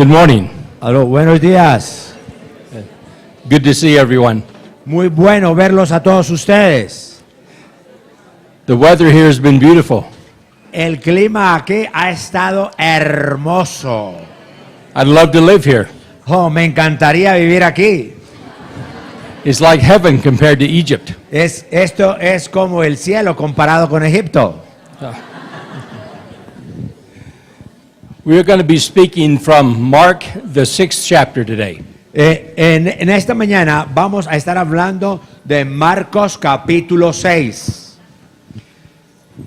Good morning. Aló, buenos días. Good to see everyone. Muy bueno verlos a todos ustedes. The weather here has been beautiful. El clima aquí ha estado hermoso. I'd love to live here. Oh, me encantaría vivir aquí. It's like heaven compared to Egypt. Esto es como el cielo comparado con Egipto. We are going to be speaking from Mark, the 6th chapter today. En esta mañana vamos a estar hablando de Marcos capítulo 6.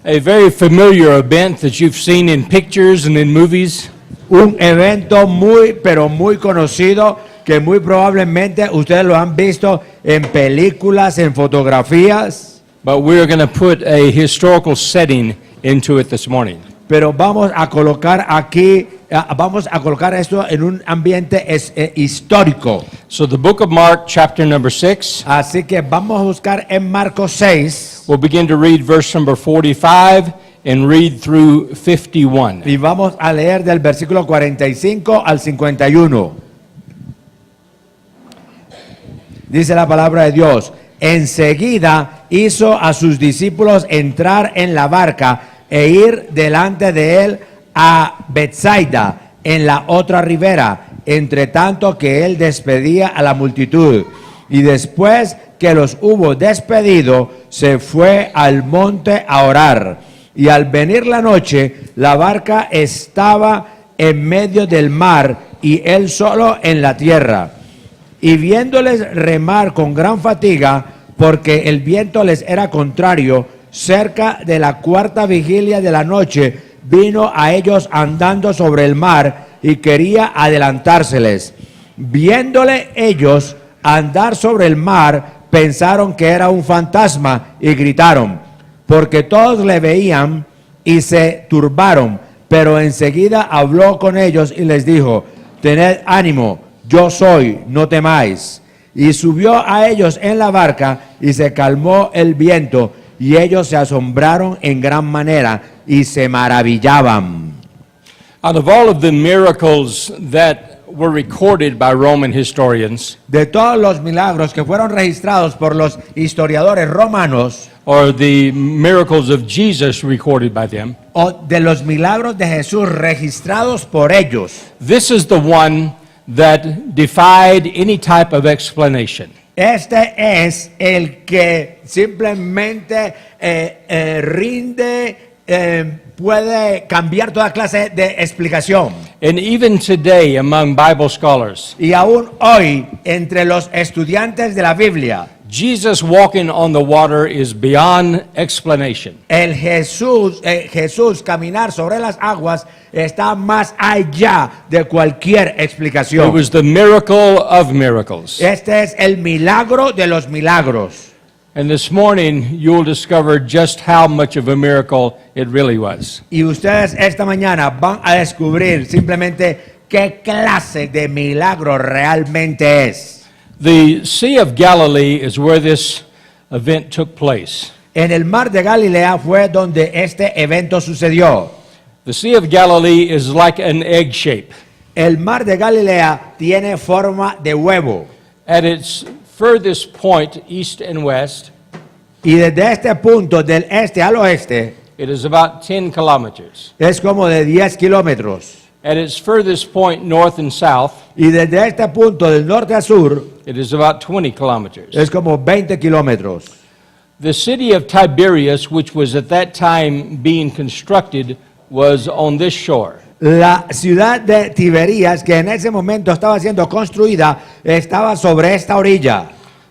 A very familiar event that you've seen in pictures and in movies. Un evento pero muy conocido que muy probablemente ustedes lo han visto en películas, en fotografías. But we're going to put a historical setting into it this morning. Pero vamos a colocar esto en un ambiente histórico. So the book of Mark, chapter number 6. Así que vamos a buscar en Marcos 6. We'll begin to read verse number 45 and read through 51. Y vamos a leer del versículo 45 al 51. Dice la palabra de Dios: enseguida hizo a sus discípulos entrar en la barca e ir delante de él a Betsaida, en la otra ribera, entre tanto que él despedía a la multitud. Y después que los hubo despedido, se fue al monte a orar. Y al venir la noche, la barca estaba en medio del mar y él solo en la tierra. Y viéndoles remar con gran fatiga, porque el viento les era contrario, cerca de la cuarta vigilia de la noche, vino a ellos andando sobre el mar y quería adelantárseles. Viéndole ellos andar sobre el mar, pensaron que era un fantasma y gritaron, porque todos le veían y se turbaron. Pero enseguida habló con ellos y les dijo: tened ánimo, yo soy, no temáis. Y subió a ellos en la barca y se calmó el viento, y ellos se asombraron en gran manera y se maravillaban. Out of all of the miracles that were recorded by Roman historians, De todos los milagros que fueron registrados por los historiadores romanos, or the miracles of Jesus recorded by them, o de los milagros de Jesús registrados por ellos, this is the one that defied any type of explanation. este es el que simplemente puede cambiar toda clase de explicación. And even today among Bible scholars, Y aún hoy, entre los estudiantes de la Biblia, Jesus walking on the water is beyond explanation. el Jesús caminar sobre las aguas está más allá de cualquier It explicación. was the miracle of miracles. Este es el milagro de los milagros. And this morning you'll discover just how much of a miracle it really was. Y ustedes esta mañana van a descubrir simplemente qué clase de milagro realmente es. The Sea of Galilee is where this event took place. En el mar de Galilea fue donde este evento sucedió. The Sea of Galilee is like an egg shape. El mar de Galilea tiene forma de huevo. At its furthest point, east and west, Y desde este punto del este al oeste it is about 10 kilometers. es como de 10 kilómetros. At its furthest point, north and south, Y desde este punto del norte a sur it is about 20 kilometers. es como 20 kilómetros. The city of Tiberias, which was at that time being constructed, was on this shore. La ciudad de Tiberías, que en ese momento estaba siendo construida, estaba sobre esta orilla.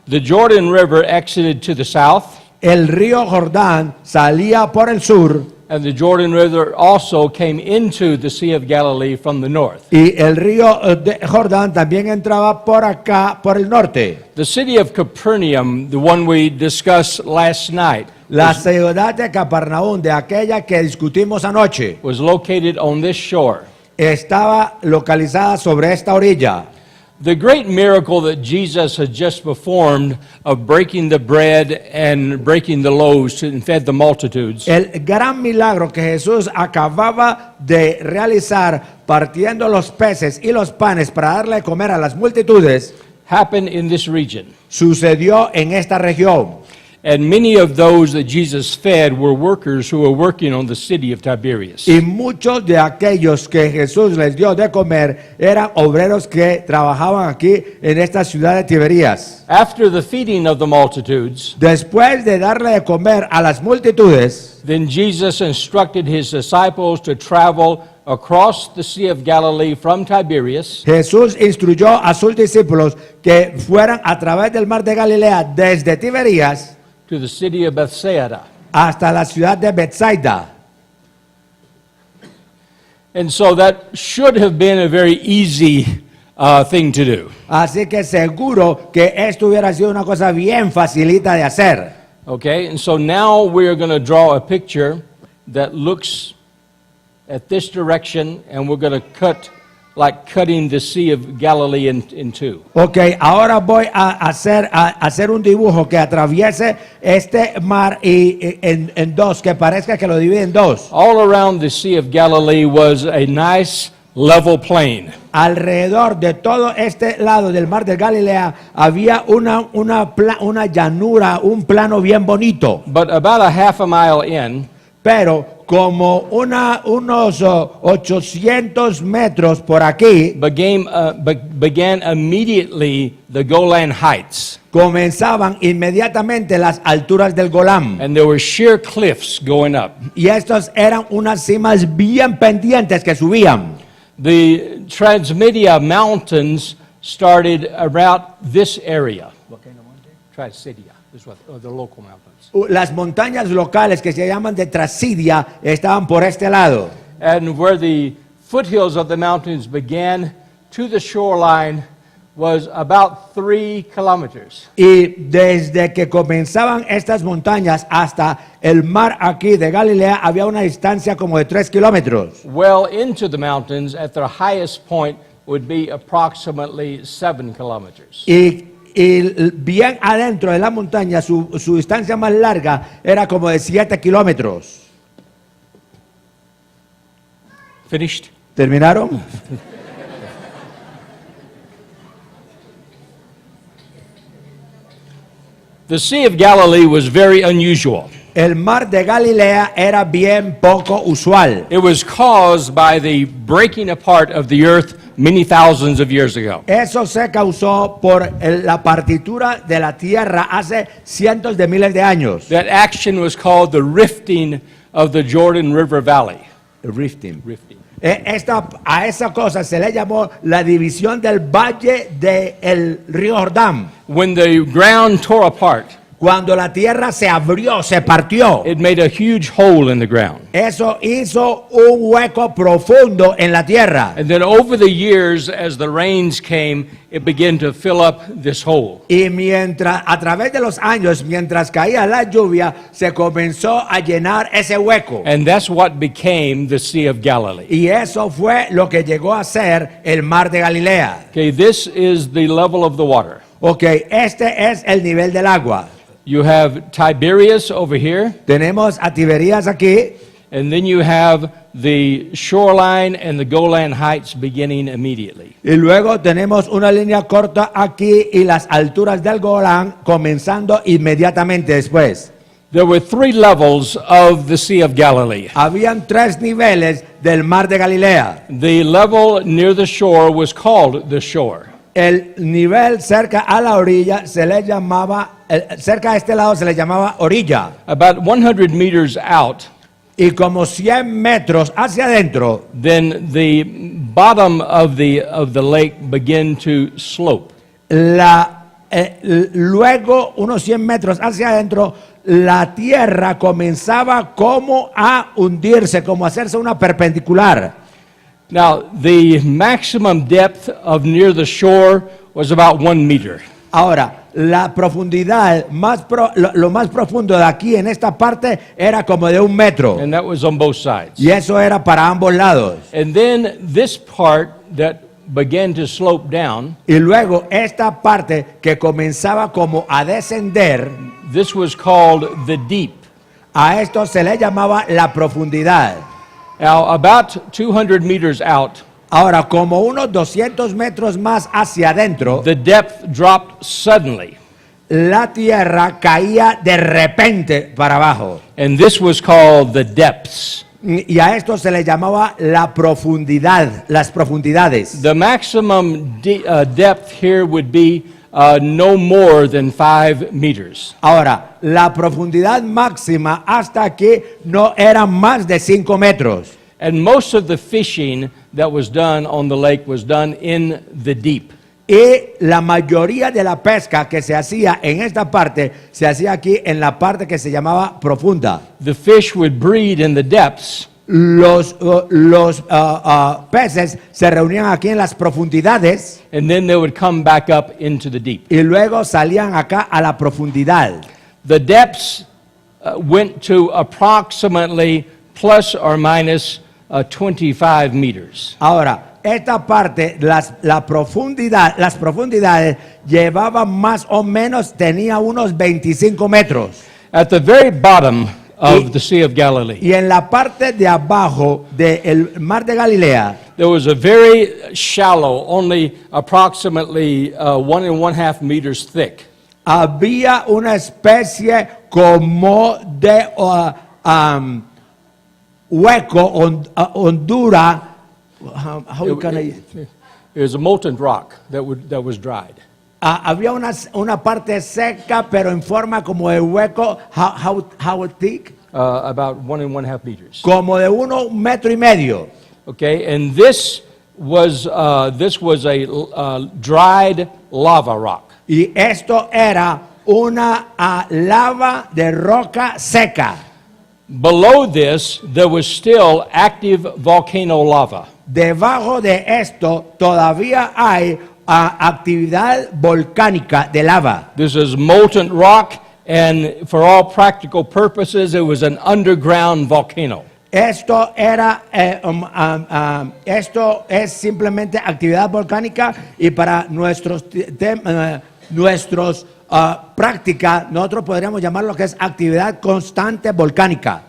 The Jordan River exited to the south, El río Jordán salía por el sur and the Jordan River also came into the Sea of Galilee from the north. y el río de Jordán también entraba por acá, por el norte. The city of Capernaum, the one we discussed last night, La ciudad de Capernaum, de aquella que discutimos anoche, was located on this shore. estaba localizada sobre esta orilla. The great miracle that Jesus had just performed of breaking the bread and breaking the loaves and fed the multitudes El gran milagro que Jesús acababa de realizar partiendo los peces y los panes para darle de comer a las multitudes happened in this region. sucedió en esta región. And many of those that Jesus fed were workers who were working on the city of Tiberias. Y muchos de aquellos que Jesús les dio de comer eran obreros que trabajaban aquí en esta ciudad de Tiberías. After the feeding of the multitudes, Después de darle de comer a las multitudes, then Jesus instructed his disciples to travel across the Sea of Galilee from Tiberias Jesús instruyó a sus discípulos que fueran a través del mar de Galilea desde Tiberías to the city of Bethsaida. hasta la ciudad de Bethsaida. And so that should have been a very easy thing to do. Así que seguro que esto hubiera sido una cosa bien facilita de hacer. Okay, and so now we're going to draw a picture that looks at this direction, and we're going to cut, like cutting the Sea of Galilee in two. Ok, ahora voy a hacer un dibujo que atraviese este mar en dos, que parezca que lo divide en dos. All around the Sea of Galilee was a nice level plain. Alrededor de todo este lado del mar de Galilea había una llanura, un plano bien bonito. But about a half a mile in, Pero como unos 800 metros por aquí, began immediately the Golan Heights. comenzaban inmediatamente las alturas del Golán. And there were sheer cliffs going up. Y estos eran unas cimas bien pendientes que subían. The Transmedia Mountains started around this area. Transmedia is what the local mountains. Las montañas locales que se llaman de Trasidia estaban por este lado. And where the foothills of the mountains began to the shoreline was about 3 kilometers. Y desde que comenzaban estas montañas hasta el mar aquí de Galilea había una distancia como de 3 kilómetros. Well into the mountains at their highest point would be approximately 7 kilometers. Y bien adentro de la montaña su distancia más larga era como de 7 kilómetros. Finished? ¿Terminaron? The Sea of Galilee was very unusual. El mar de Galilea era bien poco usual. It was caused by the breaking apart of the earth many thousands of years ago. Eso se causó por la partitura de la tierra hace cientos de miles de años. That action was called the rifting of the Jordan River Valley. Rifting. Rifting. A esa cosa se le llamó la división del valle del río Jordán. When the ground tore apart, Cuando la tierra se abrió, se partió, it made a huge hole in the ground. eso hizo un hueco profundo en la tierra. And then over the years, as the rains came, it began to fill up this hole. Y a través de los años, mientras caía la lluvia, se comenzó a llenar ese hueco. And that's what became the Sea of Galilee. Y eso fue lo que llegó a ser el mar de Galilea. Okay, this is the level of the water. Ok, este es el nivel del agua. You have Tiberias over here, Tenemos a Tiberías aquí, and then you have the shoreline and the Golan Heights beginning immediately. y luego tenemos una línea corta aquí y las alturas del Golán comenzando inmediatamente después. There were 3 levels of the Sea of Galilee. Habían 3 niveles del mar de Galilea. The level near the shore was called the shore. El nivel cerca a la orilla se le llamaba, cerca a este lado se le llamaba orilla. About 100 meters out, Y como 100 metros hacia adentro, then the bottom of the lake began to slope. luego unos 100 metros hacia adentro, la tierra comenzaba como a hundirse, como a hacerse una perpendicular. Now, the maximum depth of near the shore was about 1 meter. Ahora, la profundidad, lo más profundo de aquí en esta parte era como de 1 metro. And that was on both sides. Y eso era para ambos lados. And then this part that began to slope down, y luego esta parte que comenzaba como a descender, this was called the deep. a esto se le llamaba la profundidad. Now, about 200 meters out, Ahora, como unos 200 metros más hacia adentro, the depth dropped suddenly, la tierra caía de repente para abajo. and this was called the depths. Y a esto se le llamaba la profundidad, las profundidades. The maximum depth here would be no more than 5 meters. Ahora, la profundidad máxima hasta aquí no era más de 5 metros. And most of the fishing that was done on the lake was done in the deep. Y la mayoría de la pesca que se hacía en esta parte, se hacía aquí en la parte que se llamaba profunda. The fish would breed in the depths, Los peces se reunían aquí en las profundidades and then they would come back up into the deep. y luego salían acá a la profundidad. The depths went to approximately plus or minus 25 meters. Ahora, esta parte, las profundidades llevaban más o menos, tenía unos 25 metros. At the very bottom of the Sea of Galilee, Y en la parte de abajo del mar de Galilea, there was a very shallow, only approximately 1.5 meters thick. había una especie como de hueco, hondura. How can I- It was a molten rock that was dried. había una parte seca, pero en forma como de hueco. How thick? About 1.5 meters. Como de 1,5 metros. Okay, and this was a dried lava rock. Y esto era una lava de roca seca. Below this, there was still active volcano lava. Debajo de esto todavía hay actividad volcánica de lava. This is molten rock, and for all practical purposes, it was an underground volcano. Esto es simplemente actividad volcánica y para nuestros práctica nosotros podríamos llamar lo que es actividad constante volcánica.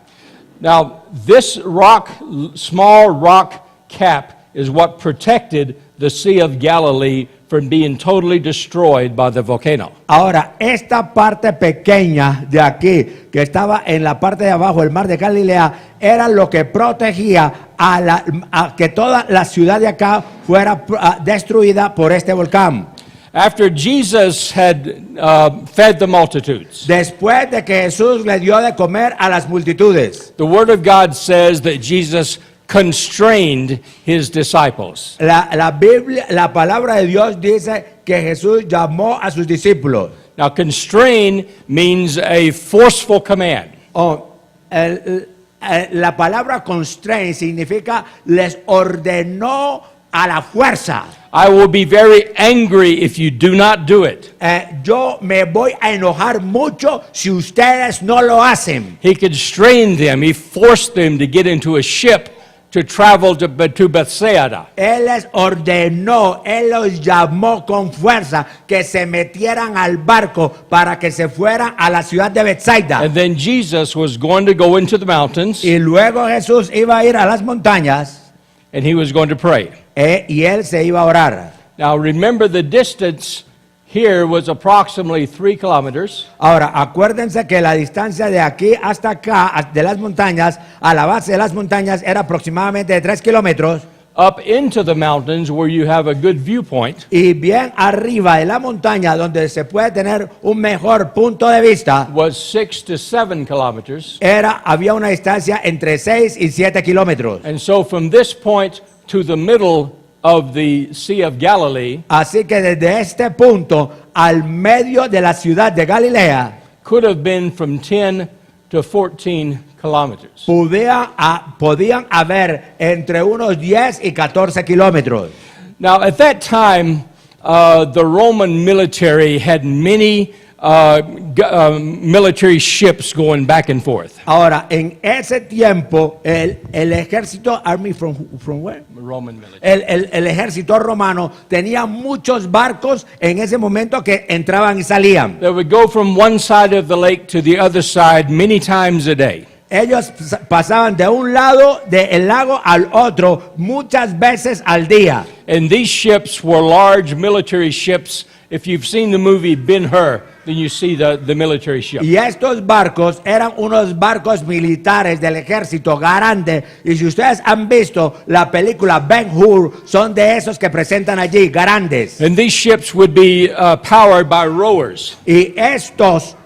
Now, this rock, small rock cap, is what protected the Sea of Galilee from being totally destroyed by the volcano. Ahora, esta parte pequeña de aquí, que estaba en la parte de abajo del mar de Galilea, era lo que protegía a que toda la ciudad de acá fuera destruida por este volcán. After Jesus had fed the multitudes, Después de que Jesús le dio de comer a las multitudes, the Word of God says that Jesus constrained his disciples. la Biblia, la palabra de Dios dice que Jesús llamó a sus discípulos. Now, constrain means a forceful command. La palabra constrain significa les ordenó a la fuerza. I will be very angry if you do not do it. Yo me voy a enojar mucho si ustedes no lo hacen. He constrained them. He forced them to get into a ship to travel to Bethsaida. Él les ordenó, Él los llamó con fuerza que se metieran al barco para que se fueran a la ciudad de Bethsaida. And then Jesus was going to go into the mountains, Y luego Jesús iba a ir a las montañas and he was going to pray. y Él se iba a orar. Now, remember, the distance here was approximately 3 kilometers. Ahora, acuérdense que la distancia de aquí hasta acá, de las montañas, a la base de las montañas, era aproximadamente de 3 kilómetros. Up into the mountains where you have a good viewpoint Y bien arriba de la montaña, donde se puede tener un mejor punto de vista, was 6 to 7 kilometers. había una distancia entre 6 y 7 kilómetros. And so from this point to the middle of the Sea of Galilee Así que desde este punto al medio de la ciudad de Galilea, could have been from 10 to 14 kilometers. podían haber entre unos 10 y 14 kilómetros. Now, at that time, the Roman military had many military ships going back and forth. Ahora, en ese tiempo, el ejército, army from where? Roman military. El ejército romano tenía muchos barcos en ese momento que entraban y salían. They would go from one side of the lake to the other side many times a day. Ellos pasaban de un lado del lago al otro muchas veces al día. And these ships were large military ships. If you've seen the movie Ben-Hur, then you see the military ship. Y estos barcos eran unos barcos militares del ejército grandes. Y si ustedes han visto la película Ben-Hur, son de esos que presentan allí, grandes. And these ships would be powered by rowers. Y estos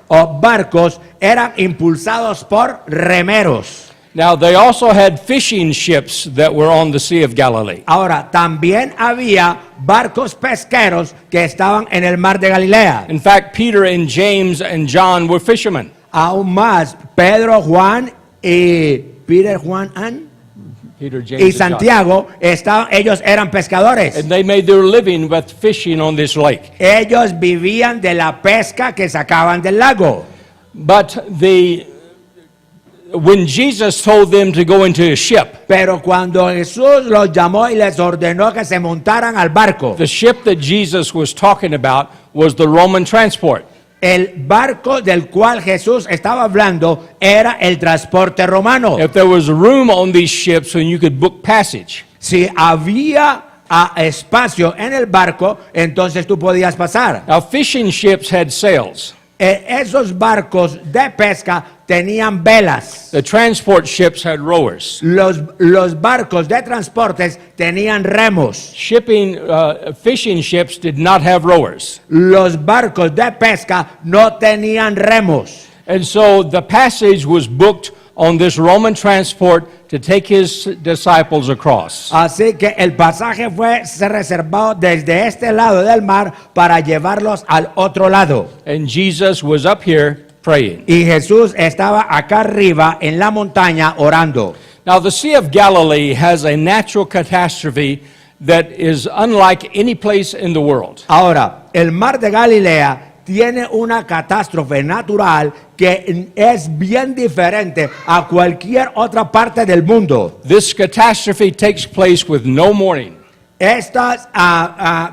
barcos eran impulsados por remeros. Now, they also had fishing ships that were on the Sea of Galilee. Ahora, también había barcos pesqueros que estaban en el mar de Galilea. In fact, Peter and James and John were fishermen. Aún más, Pedro, Juan y Peter, Juan Peter, James, y and John. Santiago, ellos eran pescadores. And they made their living with fishing on this lake. Ellos vivían de la pesca que sacaban del lago. But when Jesus told them to go into a ship, Pero cuando Jesús los llamó y les ordenó que se montaran al barco, the ship that Jesus was talking about was the Roman transport. el barco del cual Jesús estaba hablando era el transporte romano. If there was room on these ships, then you could book passage. Si había espacio en el barco, entonces tú podías pasar. Now, fishing ships had sails. Esos barcos de pesca tenían velas. The transport ships had rowers. Los barcos de transportes tenían remos. Fishing ships did not have rowers. Los barcos de pesca no tenían remos. And so the passage was booked on this Roman transport to take his disciples across. Así que el pasaje se reservado desde este lado del mar para llevarlos al otro lado. And Jesus was up here praying. Y Jesús estaba acá arriba en la montaña orando. Now, the Sea of Galilee has a natural catastrophe that is unlike any place in the world. Ahora, el mar de Galilea tiene una catástrofe natural que es bien diferente a cualquier otra parte del mundo. This catastrophe takes place with no warning. Esta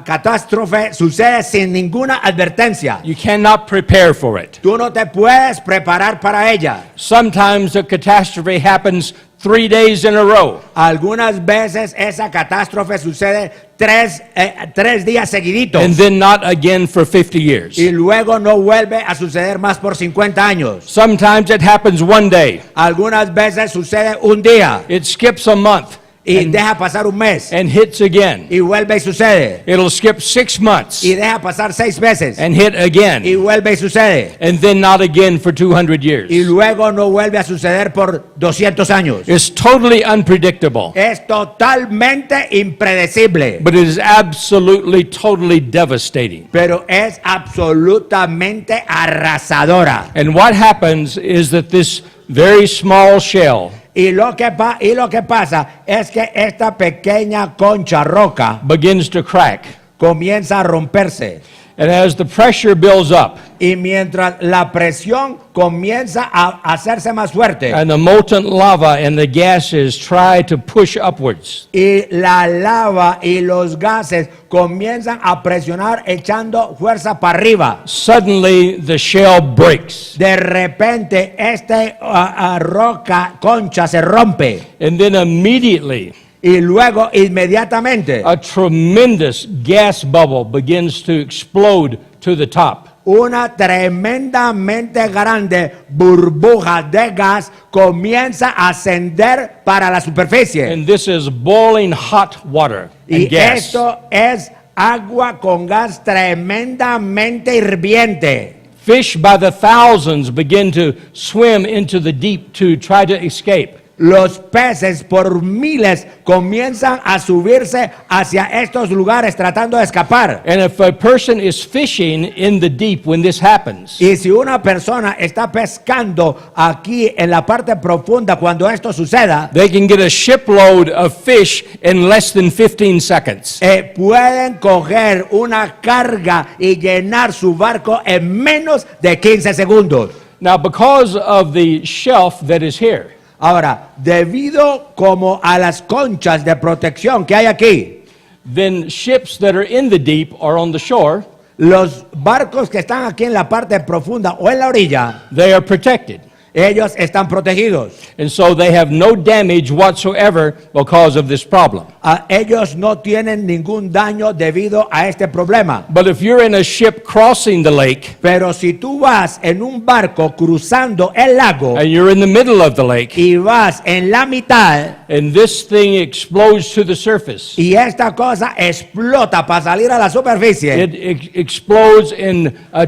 catástrofe sucede sin ninguna advertencia. You cannot prepare for it. Tú no te puedes preparar para ella. Sometimes a catastrophe happens 3 days in a row. Algunas veces esa catástrofe sucede tres días seguiditos. And then not again for 50 years. Y luego no vuelve a suceder más por 50 años. Sometimes it happens one day. Algunas veces sucede un día. It skips a month. Y deja pasar un mes. And hits again. Y vuelve y sucede. It'll skip 6 months. Y deja pasar 6 meses. And hit again. Y vuelve y sucede. And then not again for 200 years. Y luego no vuelve a suceder por 200 años. It's totally unpredictable. Es totalmente impredecible. But it is absolutely, totally devastating. Pero es absolutamente arrasadora. And what happens is that this very small shell Y lo que pasa es que esta pequeña concha roca begins to crack. comienza a romperse. And as the pressure builds up Y mientras la presión comienza a hacerse más fuerte and the molten lava and the gases try to push upwards, y la lava y los gases comienzan a presionar echando fuerza para arriba, suddenly the shell breaks. de repente esta roca concha se rompe And then immediately y luego inmediatamente a tremendous gas bubble begins to explode to the top. una tremendamente grande burbuja de gas comienza a ascender para la superficie. And this is boiling hot water and Y gas. esto es agua con gas tremendamente hirviente. Fish by the thousands begin to swim into the deep to try to escape. los peces por miles comienzan a subirse hacia estos lugares tratando de escapar. And if a person is fishing in the deep when this happens, Y si una persona está pescando aquí en la parte profunda cuando esto suceda, they can get a shipload of fish in less than 15 seconds. pueden coger una carga y llenar su barco en menos de 15 segundos. Now, because of the shelf that is here, Ahora, debido como a las conchas de protección que hay aquí, then ships that are in the deep or on the shore, los barcos que están aquí en la parte profunda o en la orilla, they are protected. ellos están protegidos. And so they have no damage whatsoever because of this problem. Ellos no tienen ningún daño debido a este problema. But if you're in a ship crossing the lake Pero si tú vas en un barco cruzando el lago and you're in the middle of the lake y vas en la mitad and this thing explodes to the surface, y esta cosa explota para salir a la superficie, it explodes in a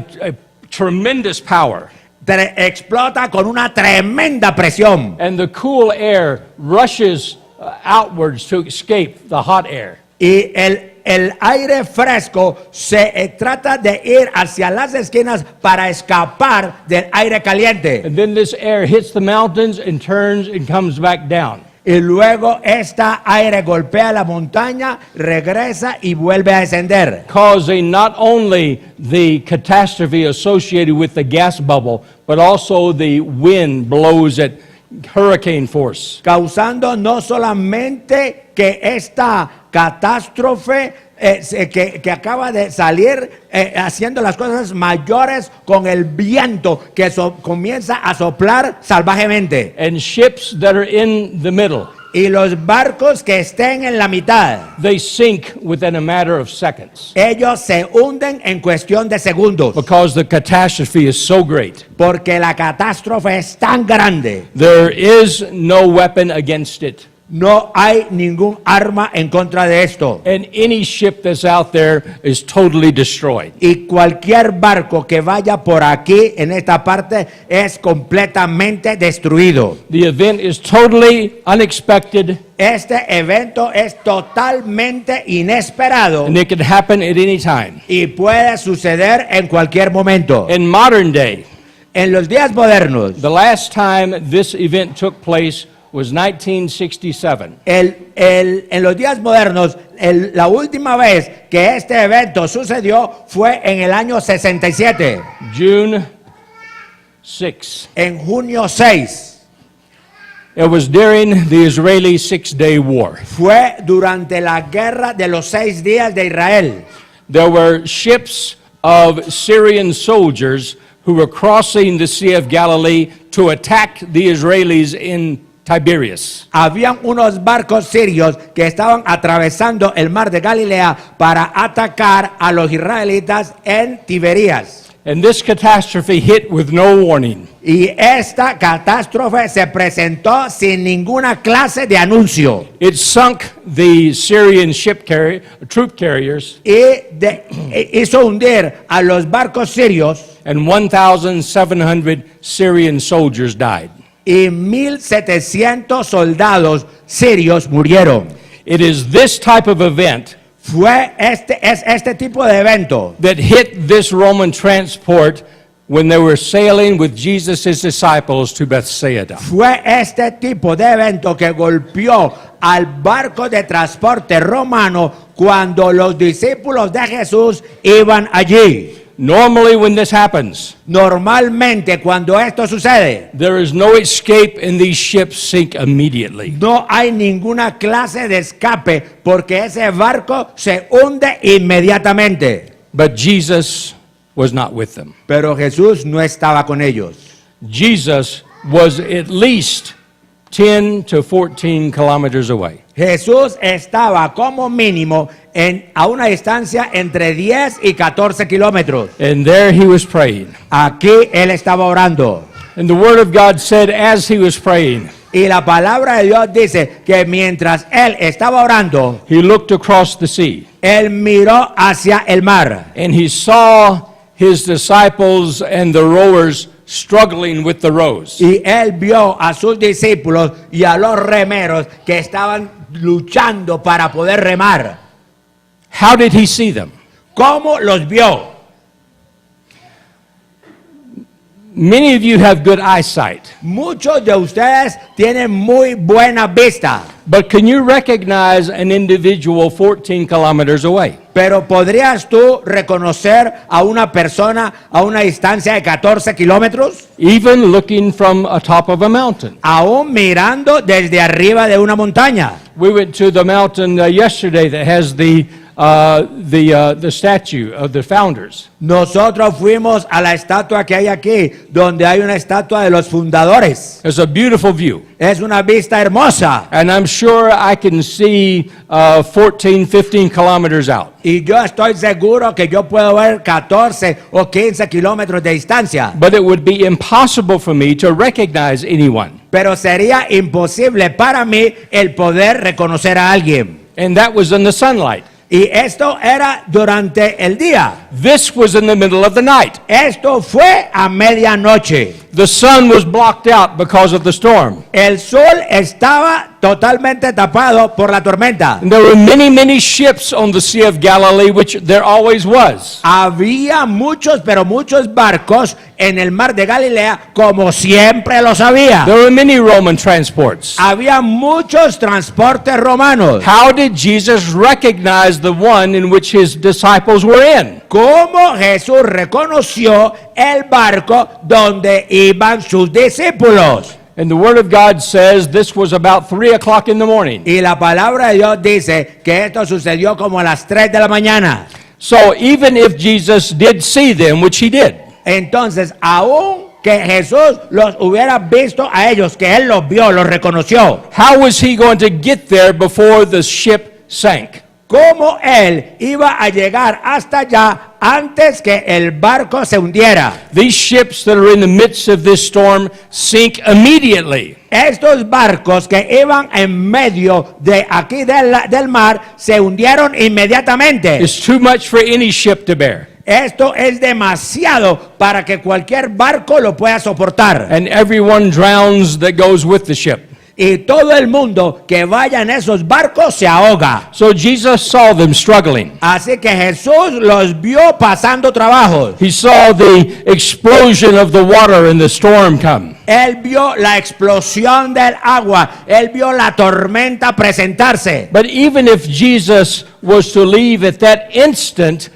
tremendous power. explota con una tremenda presión. And the cool air rushes outwards to escape the hot air. Y el aire fresco se trata de ir hacia las esquinas para escapar del aire caliente. And then this air hits the mountains and turns and comes back down. Y luego esta aire golpea la montaña, regresa y vuelve a descender, Causing not only the catastrophe associated with the gas bubble, but also the wind blows at hurricane force. causando no solamente que esta catástrofe que acaba de salir haciendo las cosas mayores con el viento que comienza a soplar salvajemente. And ships that are in the middle, Y los barcos que estén en la mitad, they sink within a matter of seconds ellos se hunden en cuestión de segundos, because the catastrophe is so great. porque la catástrofe es tan grande. There is no weapon against it. No hay ningún arma en contra de esto. And any ship that's out there is totally destroyed. Y cualquier barco que vaya por aquí, en esta parte, es completamente destruido. The event is totally unexpected, Este evento es totalmente inesperado and it can happen at any time. y puede suceder en cualquier momento. In modern day, En los días modernos, the last time this event took place was 1967. en los días modernos, la última vez que este evento sucedió fue en el año 67, June 6. en junio 6. It was during the Israeli Six-Day War. Fue durante la guerra de los 6 días de Israel. There were ships of Syrian soldiers who were crossing the Sea of Galilee to attack the Israelis in Tiberias. Habían unos barcos sirios que estaban atravesando el mar de Galilea para atacar a los israelitas en Tiberías. And this catastrophe hit with no warning. Y esta catástrofe se presentó sin ninguna clase de anuncio. It sunk the Syrian troop carriers, Hizo hundir a los barcos sirios and 1,700 Syrian soldiers died. y 1,700 soldados sirios murieron. It is this type of event Es este tipo de evento that hit this Roman transport when they were sailing with Jesus' disciples to Bethsaida. Fue este tipo de evento que golpeó al barco de transporte romano cuando los discípulos de Jesús iban allí. Normally, when this happens, Normalmente cuando esto sucede, there is no escape and these ships sink immediately. no hay ninguna clase de escape porque ese barco se hunde inmediatamente. But Jesus was not with them. Pero Jesús no estaba con ellos. Jesus was at least 10 to 14 kilometers away. Jesús estaba como mínimo a una distancia entre 10 y 14 kilómetros. And there he was praying. Aquí él estaba orando. And the word of God said as he was praying, Y la palabra de Dios dice que mientras él estaba orando, he looked across the sea él miró hacia el mar and he saw his disciples and the rowers struggling with the rows. Y él vio a sus discípulos y a los remeros que estaban luchando para poder remar. How did he see them? ¿Cómo los vio? Many of you have good eyesight, Muchos de ustedes tienen muy buena vista, but can you recognize an individual 14 kilometers away? pero ¿podrías tú reconocer a una persona a una distancia de 14 kilómetros? Even looking from atop of a mountain. Aún mirando desde arriba de una montaña. We went to the mountain yesterday that has the statue of the founders. Nosotros fuimos a la estatua que hay aquí, donde hay una estatua de los fundadores. It's a beautiful view. Es una vista hermosa. And I'm sure I can see 14, 15 kilometers out. Y yo estoy seguro que yo puedo ver 14 o 15 kilómetros de distancia. But it would be impossible for me to recognize anyone. Pero sería imposible para mí el poder reconocer a alguien. And that was in the sunlight. Y esto era durante el día. This was in the middle of the night. Esto fue a medianoche. The sun was blocked out because of the storm. El sol estaba totalmente tapado por la tormenta. And there were many, many ships on the Sea of Galilee, which there always was. Había muchos, pero muchos barcos en el mar de Galilea, como siempre los había. There were many Roman transports. Había muchos transportes romanos. How did Jesus recognize the one in which his disciples were in? ¿Cómo Jesús reconoció el barco donde iban sus discípulos? And the Word of God says this was about 3 o'clock in the morning. Y la palabra de Dios dice que esto sucedió como a las 3 de la mañana. So even if Jesus did see them, which he did, Entonces, aún que Jesús los hubiera visto a ellos, que él los vio, los reconoció, how was he going to get there before the ship sank? ¿cómo él iba a llegar hasta allá antes que el barco se hundiera? These ships that are in the midst of this storm sink immediately. Estos barcos que iban en medio de aquí del mar se hundieron inmediatamente. It's too much for any ship to bear. Esto es demasiado para que cualquier barco lo pueda soportar. And everyone drowns that goes with the ship. Y todo el mundo que vaya en esos barcos se ahoga. So Jesus saw them struggling. Así que Jesús los vio pasando trabajos. He saw the explosion of the water and the storm come. Él vio la explosión del agua. Él vio la tormenta presentarse. But even if Jesus was to leave at that instant,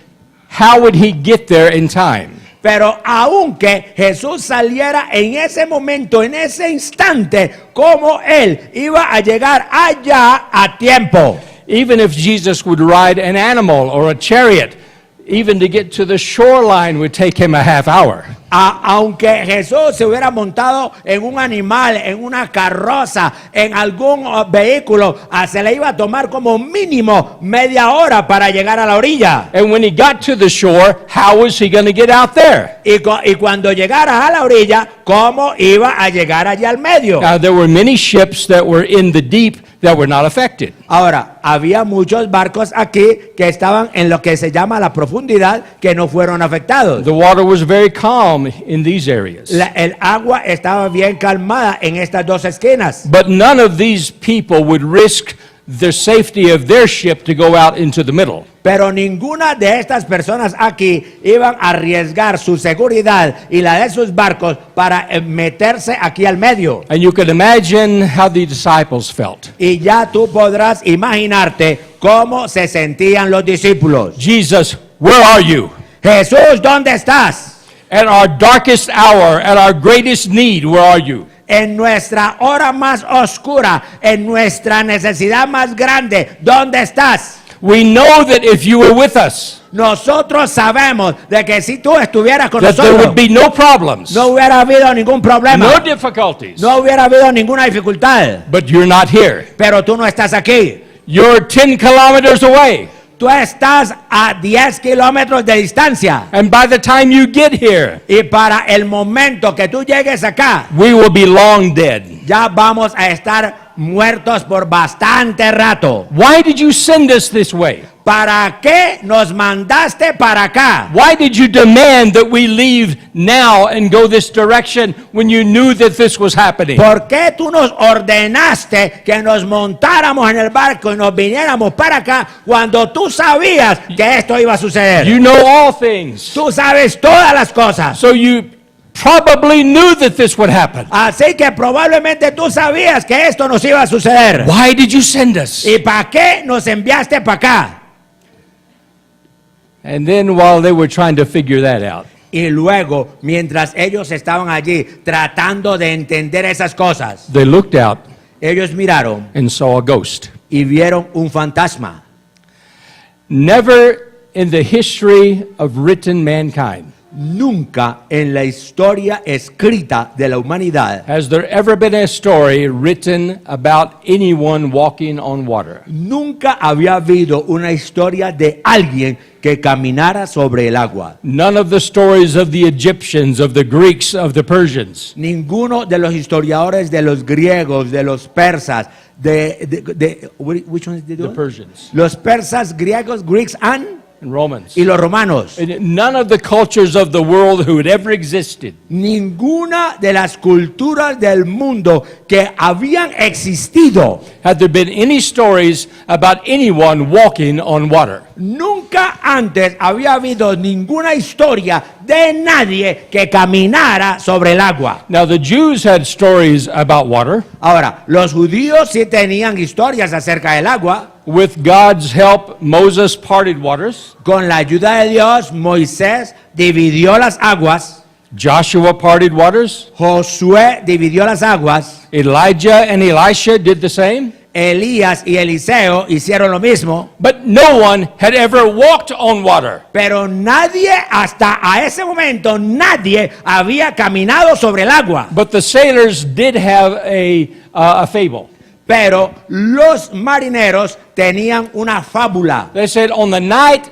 how would he get there in time? Pero aunque Jesús saliera en ese momento, en ese instante, ¿cómo él iba a llegar allá a tiempo? Even if Jesus would ride an animal or a chariot, even to get to the shoreline would take him a half hour. Aunque Jesús se hubiera montado en un animal, en una carroza, en algún vehículo, se le iba a tomar como mínimo media hora para llegar a la orilla. And when he got to the shore, how was he going to get out there? Y cuando llegara a la orilla, ¿cómo iba a llegar allá al medio? Now, there were many ships that were in the deep that were not affected. Ahora, había muchos barcos aquí que estaban en lo que se llama la profundidad que no fueron afectados. The water was very calm in these areas. El agua estaba bien calmada en estas dos esquinas. But none of these people would risk the safety of their ship to go out into the middle. Pero ninguna de estas personas aquí iban a arriesgar su seguridad y la de sus barcos para meterse aquí al medio. And you can imagine how the disciples felt. Y ya tú podrás imaginarte cómo se sentían los discípulos. Jesus, where are you? Jesús, ¿dónde estás? At our darkest hour, at our greatest need, where are you? En nuestra hora más oscura, en nuestra necesidad más grande, ¿dónde estás? We know that if you were with us, Nosotros sabemos de que si tú estuvieras con that there nosotros, would be no problems, no hubiera habido ningún problema, no difficulties. no hubiera habido ninguna dificultad. But you're not here. Pero tú no estás aquí. You're 10 kilometers away. Tú estás a 10 kilómetros de distancia. And by the time you get here, Y para el momento que tú llegues acá, we will be long dead. ya vamos a estar muertos por bastante rato. Why did you send us this way? ¿Para qué nos mandaste para acá? Why did you demand that we leave now and go this direction when you knew that this was happening? ¿Por qué tú nos ordenaste que nos montáramos en el barco y nos viniéramos para acá cuando tú sabías que esto iba a suceder? You know all things. Tú sabes todas las cosas. So you probably knew that this would happen. Así que probablemente tú sabías que esto nos iba a suceder. Why did you send us? ¿Y para qué nos enviaste para acá? And then while they were trying to figure that out, Y luego, mientras ellos estaban allí tratando de entender esas cosas, they looked out ellos miraron and saw a ghost. y vieron un fantasma. Never in the history of written mankind Nunca en la historia escrita de la humanidad, has there ever been a story written about anyone walking on water. nunca había habido una historia de alguien que caminara sobre el agua. None of the stories of the Egyptians, of the Greeks, of the Persians. Ninguno de los historiadores de los griegos, de los persas, which one is the The one? Persians Los persas, griegos, Greeks and Romans. y los romanos. And none of the cultures of the world who had ever existed Ninguna de las culturas del mundo que habían existido, had there been any stories about anyone walking on water. nunca antes había habido ninguna historia de nadie que caminara sobre el agua. Now the Jews had stories about water. Ahora, los judíos sí tenían historias acerca del agua. With God's help, Moses parted waters. Con la ayuda de Dios, Moisés dividió las aguas. Joshua parted waters. Josué dividió las aguas. Elijah and Elisha did the same. Elías y Eliseo hicieron lo mismo. But no one had ever walked on water. Pero nadie, hasta a ese momento, nadie había caminado sobre el agua. But the sailors did have a fable. Pero los marineros tenían una fábula. They said, on the night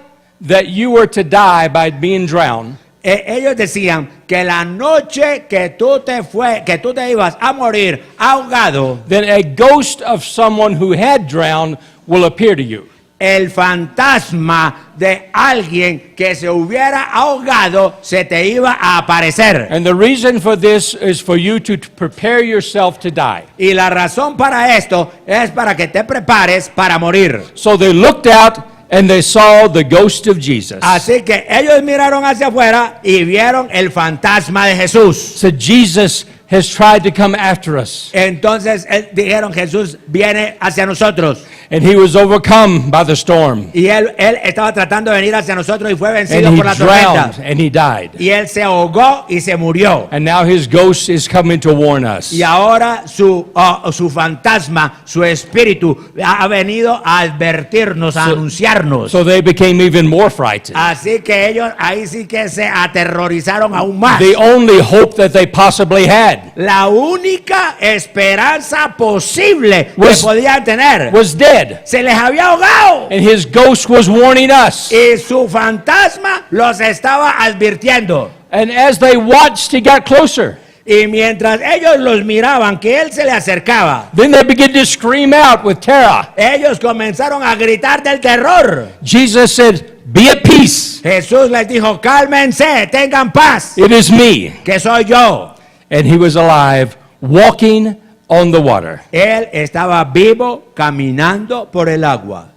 that you were to die by being drowned, Ellos decían que la noche que tú te ibas a morir ahogado, then a ghost of someone who had drowned will appear to you. el fantasma de alguien que se hubiera ahogado se te iba a aparecer. And the reason for this is for you to prepare yourself to die. Y la razón para esto es para que te prepares para morir. So they looked out and they saw the ghost of Jesus. Así que ellos miraron hacia afuera y vieron el fantasma de Jesús. Said, Jesus has tried to come after us. Entonces dijeron, Jesús viene hacia nosotros. And he was overcome by the storm. Y él estaba tratando de venir hacia nosotros y fue vencido And he por la tormenta. drowned and he died. Y él se ahogó y se murió. And now his ghost is coming to warn us. Y ahora su fantasma, su espíritu, ha venido a advertirnos, a anunciarnos. So they became even more frightened. Así que ellos ahí sí que se aterrorizaron aún más. The only hope that they possibly had La única esperanza posible que Was- podían tener was dead. se les había ahogado. And his ghost was warning us. Y su fantasma los estaba advirtiendo. And as they watched, he got closer. Y mientras ellos los miraban, que él se le acercaba, Then they began to scream out with terror. ellos comenzaron a gritar del terror. Jesus said, "Be at peace. Jesús les dijo, cálmense, tengan paz, It is me." que soy yo. And he was alive, walking on the water. Él estaba vivo caminando por el agua.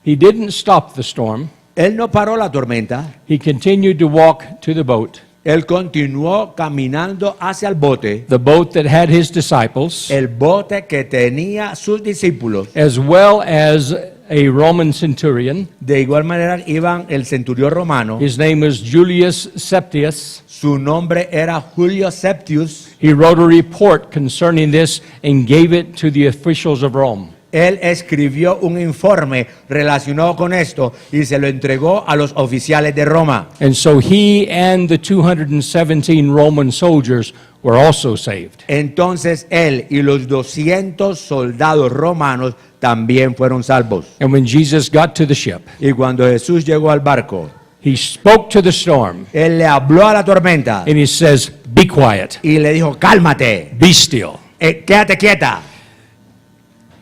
He didn't stop the storm. Él no paró la tormenta. He continued to walk to the boat, Él continuó caminando hacia el bote. the boat that had his disciples, El bote que tenía sus discípulos. as well as a Roman centurion. De igual manera iban el centurión romano. His name was Julius Septius. Su nombre era Julio Septius. He wrote a report concerning this and gave it to the officials of Rome. Él escribió un informe relacionado con esto y se lo entregó a los oficiales de Roma. And so he and the 217 Roman soldiers were also saved. Entonces él y los 200 soldados romanos también fueron salvos. And when Jesus got to the ship, Y cuando Jesús llegó al barco, he spoke to the storm él le habló a la tormenta and he says, "Be quiet, y le dijo, cálmate, be still." quédate quieta.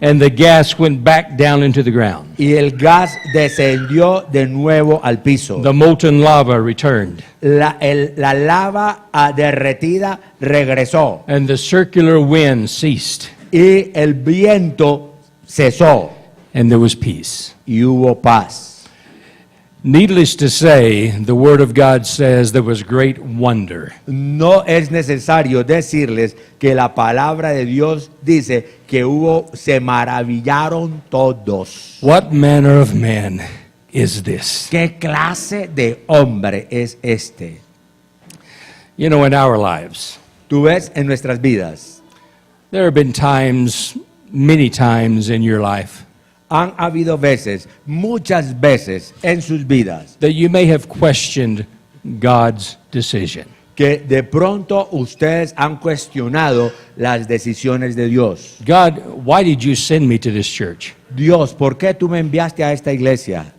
and the gas went back down into the ground. y el gas descendió de nuevo al piso. The molten lava returned, La lava derretida regresó and the circular wind ceased, y el viento cesó and there was peace. y hubo paz. Needless to say, the Word of God says there was great wonder. No es necesario decirles que la palabra de Dios dice que se maravillaron todos. What manner of man is this? ¿Qué clase de hombre es este? You know, in our lives, Tú ves en nuestras vidas, there have been times, many times in your life, han habido veces, muchas veces en sus vidas, that you may have questioned God's decision. que de pronto ustedes han cuestionado las decisiones de Dios. God, why did you send me to this church? Dios, ¿por qué tú me enviaste a esta iglesia?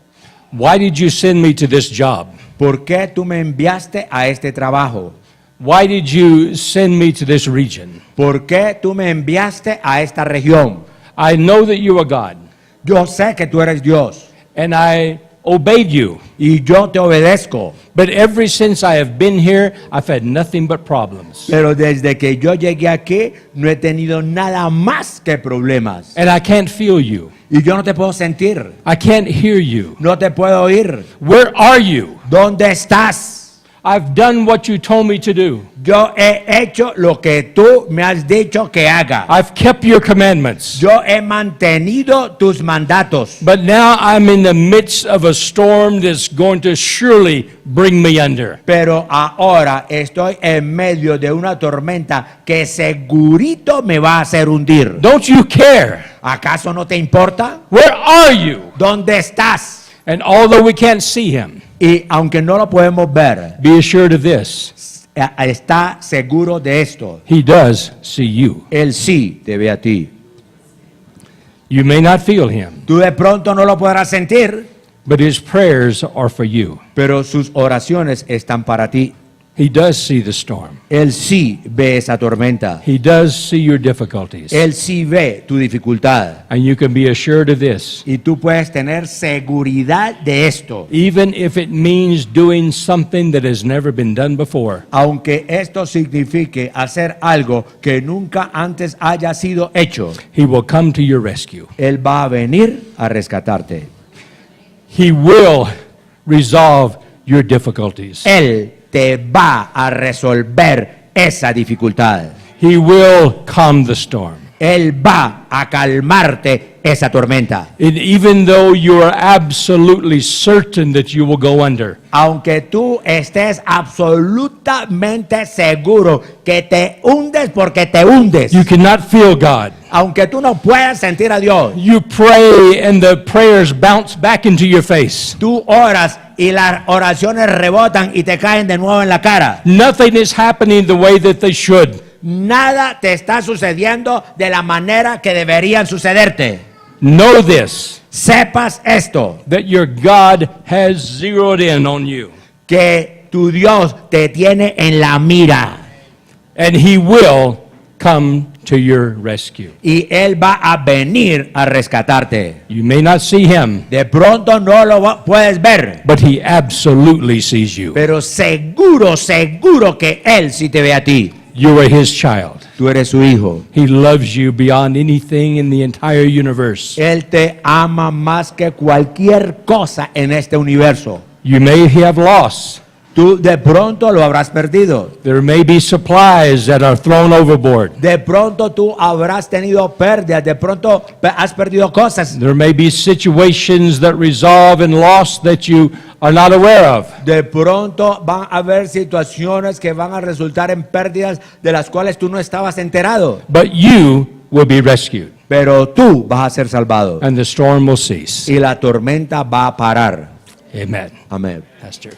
Why did you send me to this job? ¿Por qué tú me enviaste a este trabajo? Why did you send me to this region? ¿Por qué tú me enviaste a esta región? I know that you are God, Yo sé que tú eres Dios and I obeyed you. y yo te obedezco, But ever since I have been here, I've had nothing but problems. pero desde que yo llegué aquí no he tenido nada más que problemas. And I can't feel you. Y yo no te puedo sentir, I can't hear you. no te puedo oír. Where are you? ¿Dónde estás? I've done what you told me to do. Yo he hecho lo que tú me has dicho que haga. I've kept your commandments. Yo he mantenido tus mandatos. But now I'm in the midst of a storm that's going to surely bring me under. Pero ahora estoy en medio de una tormenta que segurito me va a hacer hundir. Don't you care? ¿Acaso no te importa? Where are you? ¿Dónde estás? And although we can't see him, Y aunque no lo podemos ver, be assured of this. está seguro de esto. He does see you. Él sí te ve a ti. You may not feel him, Tú de pronto no lo podrás sentir, but his prayers are for you. pero sus oraciones están para ti. He does see the storm. Él sí ve esa tormenta. He does see your difficulties. Él sí ve tu dificultad. And you can be assured of this. Y tú puedes tener seguridad de esto. Even if it means doing something that has never been done before, Aunque esto signifique hacer algo que nunca antes haya sido hecho, he will come to your rescue. Él va a venir a rescatarte. He will resolve your difficulties. Él te va a resolver esa dificultad. He will calm the storm. Él va a calmarte esa tormenta. And even though you are absolutely certain that you will go under, Aunque tú estés absolutamente seguro que te hundes porque te hundes. you cannot feel God. Aunque tú no puedas sentir a Dios. You pray and the prayers bounce back into your face. Tú oras y las oraciones rebotan y te caen de nuevo en la cara. Nothing is happening the way that they should. Nada te está sucediendo de la manera que deberían sucederte. Know this, Sepas esto, that your God has zeroed in on you, que tu Dios te tiene en la mira and he will come to your rescue. y Él va a venir a rescatarte. You may not see him, De pronto no lo puedes ver, but he absolutely sees you. pero seguro que Él sí te ve a ti. You are his child. Tú eres su hijo. He loves you beyond anything in the entire universe. Él te ama más que cualquier cosa en este universo. You may have lost. Tú de pronto lo habrás perdido. There may be supplies that are thrown overboard. De pronto tú habrás tenido pérdidas. De pronto has perdido cosas. There may be situations that resolve in loss that you are not aware of. De pronto van a haber situaciones que van a resultar en pérdidas de las cuales tú no estabas enterado. But you will be rescued, Pero tú vas a ser salvado. and the storm will cease. Y la tormenta va a parar. Amen. Amén. Pastor.